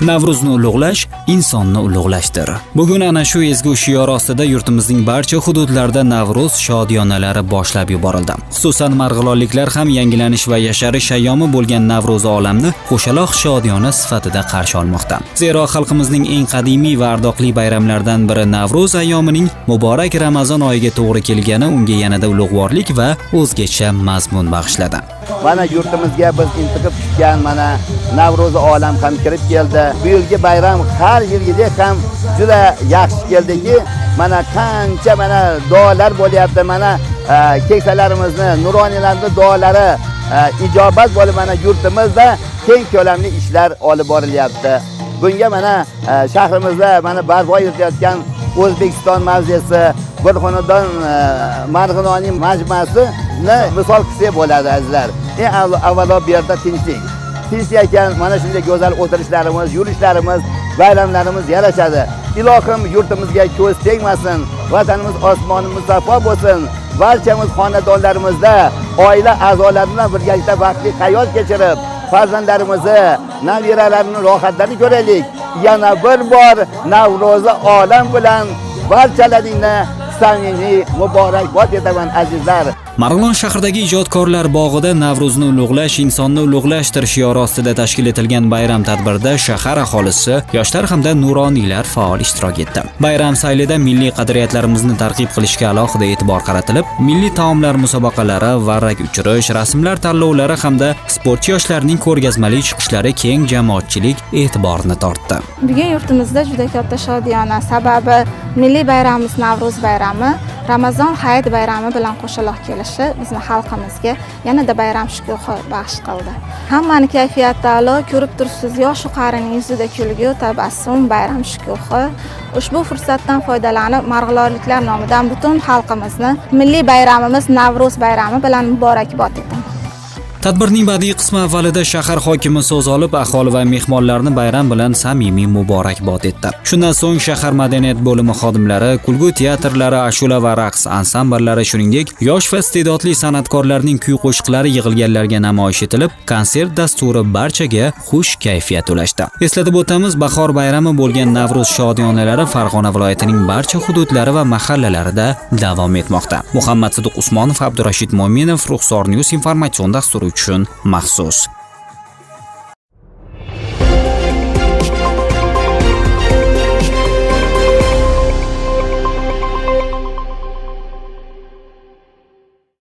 Navro'zni ulug'lash insonni ulug'lashdir. Bugun ana shu ezgu shior ostida yurtimizning barcha hududlarida Navro'z shodiyonalari boshlab yuborildi. Xususan marg'ilonliklar ham yangilanish va yasharish ayyomi bo'lgan Navro'z olamni qo'shaloq shodiyona sifatida qarshi olmoqda. Zero xalqimizning eng qadimiy va ardoqli bayramlaridan biri Navro'z ayyomining muborak Ramazon oyiga to'g'ri kelgani unga yanada ulug'vorlik va o'zgacha mazmun bag'ishladi. Mana yurtimizga biz intiqib tutgan mana Navro'z olam ham kirib keldi. Bu yilgi bayram har yilgidek ham juda yaxshi keldiki, mana qancha mana duolar bo'lyapti, mana keksalarimizni nuroniylarning duolari ijobat bo'lib mana yurtimizda keng ko'lamli ishlar olib borilyapti. Bunga mana shahrimizda mana barpo etilayotgan O'zbekiston mavzesi, bir xonadon marg'ilonning majmuasini misol qilsak bo'ladi azizlar. Eng avvalo bu yerda tinchlik. Tinchlik ekan mana shunday go'zal o'tirishlarimiz, yurishlarimiz, bayramlarimiz yarashadi. Ilohim yurtimizga ko'z tegmasin, vatanimiz osmonimiz safo bo'lsin. Barchamiz xonadonlarimizda oila a'zolari bilan birgalikda vaqtli hayot kechirib, farzandlarimizni, nabiralarini rohatlarini ko'raylik. Yana bir bor Navro'zi olam bilan barchalaringni samimiy muborakbod etaman azizlar. Marg'ilon shahridagi ijodkorlar bog'ida Navro'zni ulug'lash insonni ulug'lashdir shiori ostida tashkil etilgan bayram tadbirida shahar aholisi, yoshlar hamda nuroniylar faol ishtirok etdi. Bayram saylida milliy qadriyatlarimizni targ'ib qilishga alohida e'tibor qaratilib, milliy taomlar musobaqalari, varrak uchirish, rasmlar tanlovlari hamda sportchi yoshlarning ko'rgazmali chiqishlari keng jamoatchilik e'tiborini tortdi. Bugun yurtimizda juda katta shodiyona, sababi milliy bayramimiz Navro'z bayrami Ramazon hayit bayrami bilan qo'shaloq kelishi bizning xalqimizga yanada bayram shukuhi baxsh qildi. Hammani kayfiyati a'lo, ko'rib turibsiz, yosh qarining yuzida kulgu, tabassum, bayram shukuhi. Ushbu fursatdan foydalanib marg'ilonliklar nomidan butun xalqimizni milliy bayramimiz Navro'z bayrami bilan muborakbod etaman. Tadbirning badiiy qismi avvalida shahar hokimi so'z olib, aholi va mehmonlarni bayram bilan samimiy muborakbod etdi. Shundan so'ng shahar madaniyat bo'limi xodimlari, kulgu teatrlari, ashula va raqs ansambllari, shuningdek, yosh va iste'dodli san'atkorlarning kuy-qo'shiqlari yig'ilganlarga namoyish etilib, konsert dasturi barchaga xush kayfiyat ulashdi. Eslatib o'tamiz, bahor bayrami bo'lgan Navro'z shodiyonalari Farg'ona viloyatining barcha hududlari va mahallalarida davom etmoqda. Muhammad Sidiq Usmonov, Abdurashid Mo'minov, Ruxsor News informatsion dasturi uchun maxsus.